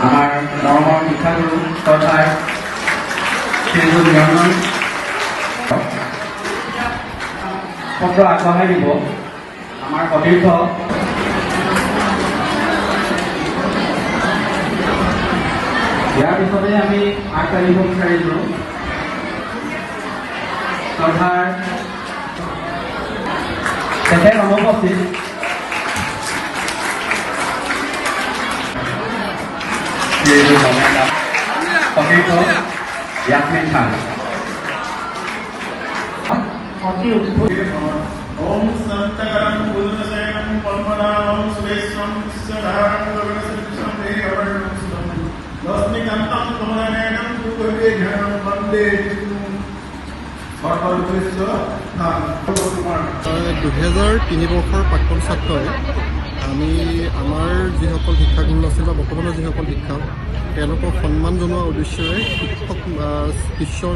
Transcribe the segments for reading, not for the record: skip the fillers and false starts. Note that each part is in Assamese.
আমাৰ মৰমৰ শিক্ষাগুৰু তথা শ্ৰীযুত নিৰঞ্জন শব্দ আগবঢ়াই দিব আমাৰ সতীৰ্থ ইয়াৰ পিছতে আমি আগবাঢ়িব বিচাৰিছোঁ তথা তেখেত অনুপস্থিত সতীৰ্থ ইয়াসমিন খান ओम संतकरं बुद्धसेनं पल्मनां सुवेशं सदारं गगनसदृशं देववर्णं सुतं लक्ष्मीकान्तं कमलनयनं पूर्वेघ्नं वन्दे विष्णुं सर्वोत्कृष्ट नाम 2003 বৰ্ষৰ প্ৰাক্তন ছাত্ৰই আমি আমাৰ যিসকল শিক্ষাগুৰু আছিল বা বৰ্তমানৰ যিসকল শিক্ষক তেওঁলোকক সন্মান জনোৱাৰ উদ্দেশ্যেৰে শিক্ষক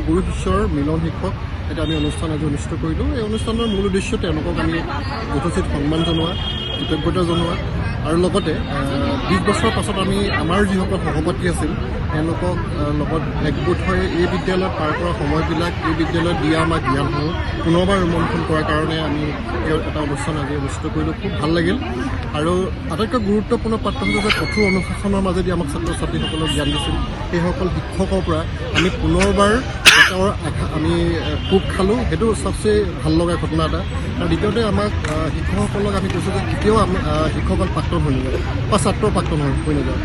গুৰু শিষ্যৰ মিলন শিক্ষক এটা আমি অনুষ্ঠান আজি অনুষ্ঠিত কৰিলোঁ। এই অনুষ্ঠানৰ মূল উদ্দেশ্য তেওঁলোকক আমি যথোচিত সন্মান জনোৱা, কৃতজ্ঞতা জনোৱা আৰু লগতে 20 বছৰৰ পাছত আমি আমাৰ যিসকল সহপাঠী আছিল তেওঁলোকক লগত একগোট হৈ এই বিদ্যালয়ত পাৰ কৰা সময়বিলাক এই বিদ্যালয়ত দিয়া আমাৰ জ্ঞানসমূহ পুনৰবাৰ ৰোমন্থন কৰাৰ কাৰণে আমি এটা অনুষ্ঠান আজি অনুষ্ঠিত কৰিলোঁ। খুব ভাল লাগিল আৰু আটাইতকৈ গুৰুত্বপূৰ্ণ পাত্ৰ হৈছে যে কঠোৰ অনুশাসনৰ মাজেদি আমাক ছাত্ৰ ছাত্ৰীসকলক জ্ঞান দিছিল। সেইসকল শিক্ষকৰ পৰা আমি পুনৰবাৰ আমি কোব খালোঁ, সেইটো চবচে ভাল লগা ঘটনা এটা। আৰু দ্বিতীয়তে আমাক শিক্ষকসকলক আমি কৈছোঁ যে কেতিয়াও শিক্ষকসকল প্ৰাক্তন হৈ নাযায় বা ছাত্ৰ প্ৰাক্তন হৈ নাযায়।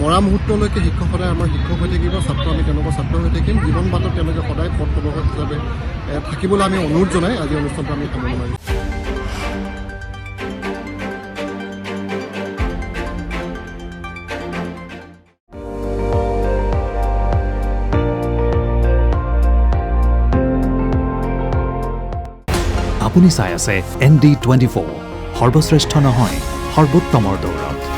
মৰা মুহূৰ্তলৈকে শিক্ষক সদায় আমাৰ শিক্ষক হৈ থাকিব, ছাত্ৰ আমি তেওঁলোকৰ ছাত্ৰ হৈ থাকিম। জীৱন বাটত তেওঁলোকে সদায় পথ প্ৰদৰ্শক হিচাপে থাকিবলৈ আমি অনুৰোধ জনাই আজি অনুষ্ঠানটো আমি সামৰণি মাৰিছোঁ। আপুনি চাই আছে ND24 সৰ্বশ্ৰেষ্ঠ নহয় সৰ্বোত্তমৰ দৌৰত।